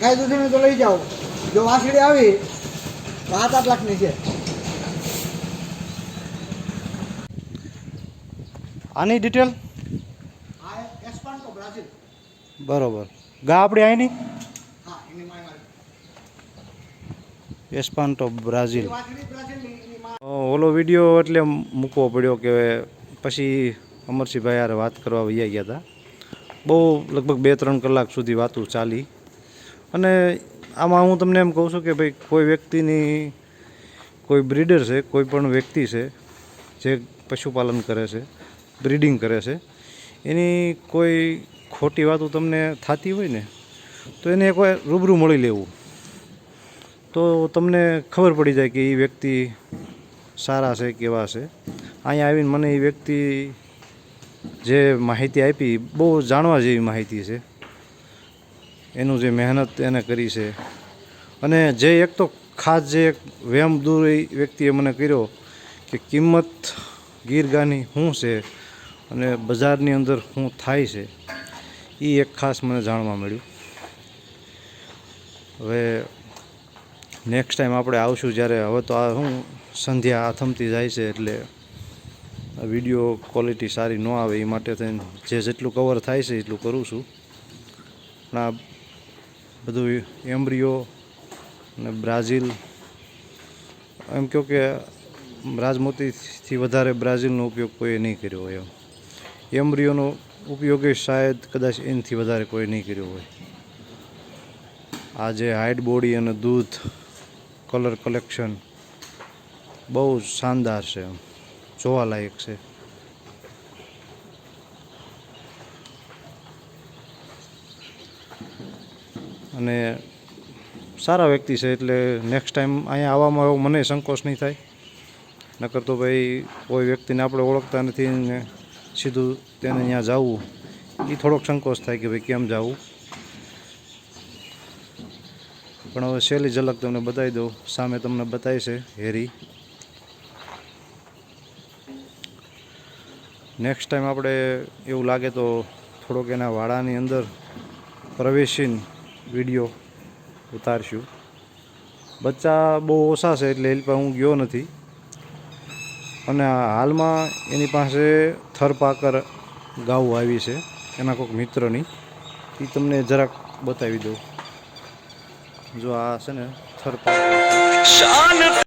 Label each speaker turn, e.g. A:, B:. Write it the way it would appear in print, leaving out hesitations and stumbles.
A: ગાય દૂધની તો લઈ જાઓ. જો વાસળી આવી તો 7-8 લાખની છે.
B: આની ડિટેલ
A: આ એસ્પાન્ટો બ્રાઝિલ.
B: બરોબર. ગા આપણી આની
A: હા, એની માં મારી.
B: એસ્પાન્ટો બ્રાઝિલ.
A: એ વાસળી બ્રાઝિલની એની માં.
B: ઓલો વિડીયો એટલે મૂકવો પડ્યો કે પછી અમરસિંહભાઈ યાર વાત કરવા વૈયા ગયા હતા. બહુ લગભગ 2-3 કલાક સુધી વાતું ચાલી. અને આમાં હું તમને એમ કહું છું કે ભાઈ કોઈ વ્યક્તિની કોઈ બ્રીડર છે, કોઈ પણ વ્યક્તિ છે જે પશુપાલન કરે છે, બ્રીડિંગ કરે છે, એની કોઈ ખોટી વાતો તમને થતી હોય ને તો એને એકવાર રૂબરૂ મળી લેવું તો તમને ખબર પડી જાય કે એ વ્યક્તિ સારા છે કેવા છે. અહીંયા આવીને મને એ વ્યક્તિ જે માહિતી આપી બહુ જાણવા જેવી માહિતી છે. એનું જે મહેનત એને કરી છે અને જે એક તો ખાસ જે એક વહેમ દૂર એ વ્યક્તિએ મને કર્યો કે કિંમત ગીર ગાયની શું છે અને બજારની અંદર શું થાય છે એ એક ખાસ મને જાણવા મળ્યું. હવે નેક્સ્ટ ટાઈમ આપણે આવશું જ્યારે હવે તો આ શું સંધ્યા આથમતી જાય છે એટલે વિડીયો ક્વોલિટી સારી ન આવે એ માટે થઈને જેટલું કવર થાય છે એટલું કરું છું. પણ આ બધું એમ્બ્રિયો અને બ્રાઝિલ એમ કહો કે રાજમોતીથી વધારે બ્રાઝિલનો ઉપયોગ કોઈએ નહીં કર્યો હોય. એમ્બ્રિયોનો ઉપયોગ એ શાયદ કદાચ એનાથી વધારે કોઈ નહીં કર્યો હોય. આ જે હાઇટ બોડી અને દૂધ કલર કલેક્શન બહુ શાનદાર છે, જોવાલાયક છે. અને સારા વ્યક્તિ છે એટલે નેક્સ્ટ ટાઈમ અહીંયા આવવામાં એવો મને સંકોચ નહીં થાય. નકર તો ભાઈ કોઈ વ્યક્તિને આપણે ઓળખતા નથી ને સીધું તેને અહીંયા જવું એ થોડોક સંકોચ થાય કે ભાઈ કેમ જવું. પણ હવે સહેલી ઝલક તમને બતાવી દઉં. સામે તમને બતાવી છે હેરી. નેક્સ્ટ ટાઈમ આપણે એવું લાગે તો થોડોક એના વાડાની અંદર પ્રવેશીને વિડીયો ઉતારશું. બચ્ચા બહુ ઓછા છે એટલે એ પાસે હું ગયો નથી. અને હાલમાં એની પાસે થરપાકર ગાઉ આવી છે એના કોઈક મિત્રની. એ તમને જરાક બતાવી દઉં. જો આ છે ને થરપાકર.